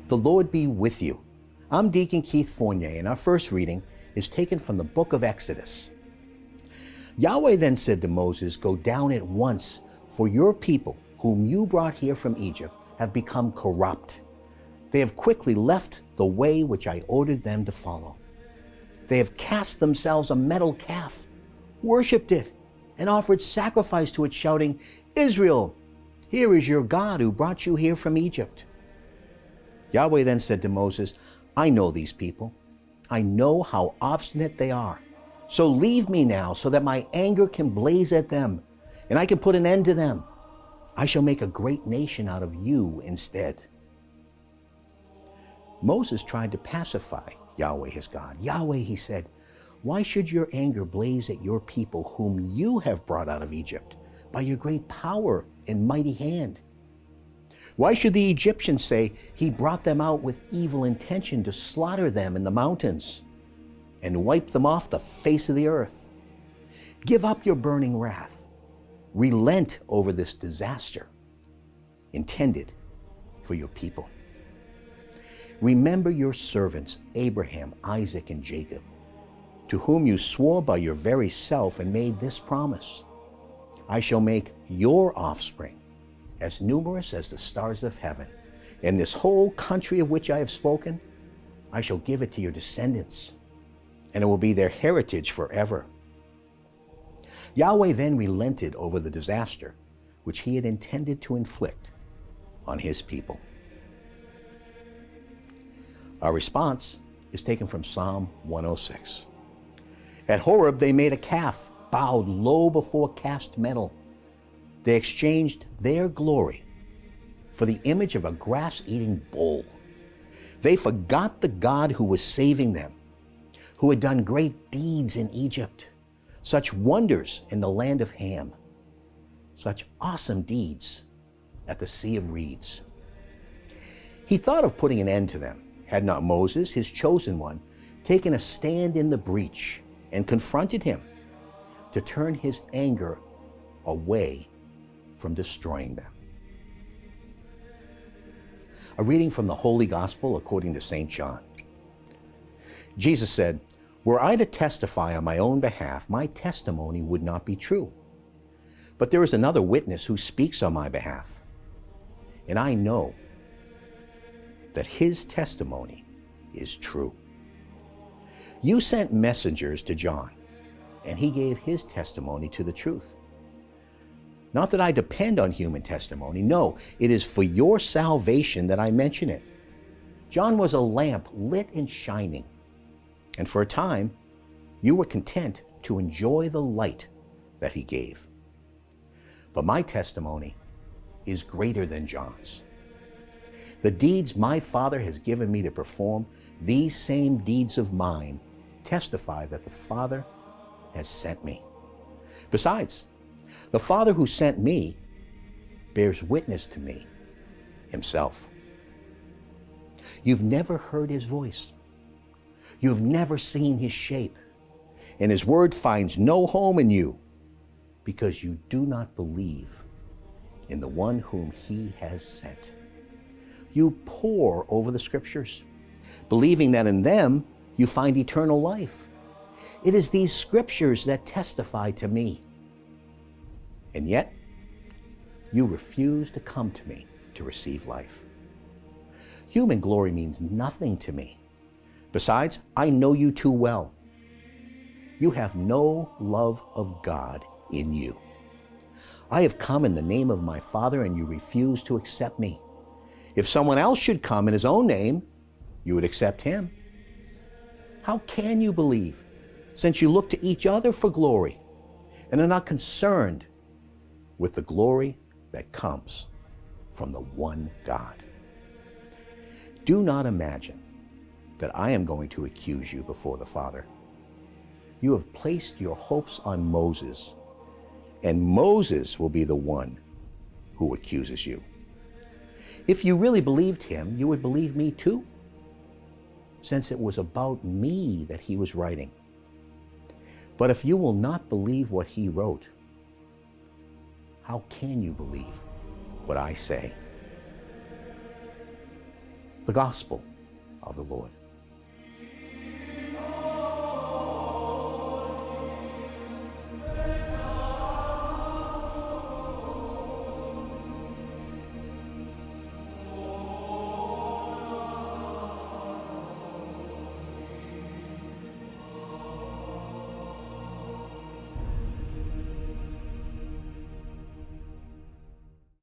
The Lord be with you. I'm Deacon Keith Fournier, and our first reading is taken from the book of Exodus. Yahweh then said to Moses, "Go down at once, for your people, whom you brought here from Egypt, have become corrupt. They have quickly left the way which I ordered them to follow. They have cast themselves a metal calf, worshipped it, and offered sacrifice to it, shouting, 'Israel, here is your God who brought you here from Egypt.'" Yahweh then said to Moses, "I know these people. I know how obstinate they are. So leave me now, so that my anger can blaze at them, and I can put an end to them. I shall make a great nation out of you instead." Moses tried to pacify Yahweh his God. "Yahweh," he said, "why should your anger blaze at your people whom you have brought out of Egypt by your great power and mighty hand? Why should the Egyptians say, 'He brought them out with evil intention to slaughter them in the mountains and wipe them off the face of the earth'? Give up your burning wrath. Relent over this disaster intended for your people. Remember your servants, Abraham, Isaac, and Jacob, to whom you swore by your very self and made this promise. I shall make your offspring as numerous as the stars of heaven, and this whole country of which I have spoken, I shall give it to your descendants, and it will be their heritage forever." Yahweh then relented over the disaster which he had intended to inflict on his people. Our response is taken from Psalm 106. At Horeb they made a calf, bowed low before cast metal. They exchanged their glory for the image of a grass-eating bull. They forgot the God who was saving them, who had done great deeds in Egypt, such wonders in the land of Ham, such awesome deeds at the Sea of Reeds. He thought of putting an end to them, had not Moses, his chosen one, taken a stand in the breach and confronted him to turn his anger away from destroying them. A reading from the Holy Gospel according to St. John. Jesus said, "Were I to testify on my own behalf, my testimony would not be true. But there is another witness who speaks on my behalf, and I know that his testimony is true. You sent messengers to John, and he gave his testimony to the truth. Not that I depend on human testimony. No, it is for your salvation that I mention it. John was a lamp lit and shining, and for a time you were content to enjoy the light that he gave. But my testimony is greater than John's. The deeds my Father has given me to perform, these same deeds of mine testify that the Father has sent me. Besides, the Father who sent me bears witness to me himself. You've never heard his voice. You have never seen his shape, and his word finds no home in you because you do not believe in the one whom he has sent. You pore over the scriptures, believing that in them you find eternal life. It is these scriptures that testify to me. And yet, you refuse to come to me to receive life. Human glory means nothing to me. Besides, I know you too well. You have no love of God in you. I have come in the name of my Father, and you refuse to accept me. If someone else should come in his own name, you would accept him. How can you believe, since you look to each other for glory and are not concerned with the glory that comes from the one God? Do not imagine that I am going to accuse you before the Father. You have placed your hopes on Moses, and Moses will be the one who accuses you. If you really believed him, you would believe me too, since it was about me that he was writing. But if you will not believe what he wrote, how can you believe what I say? the gospel of the Lord.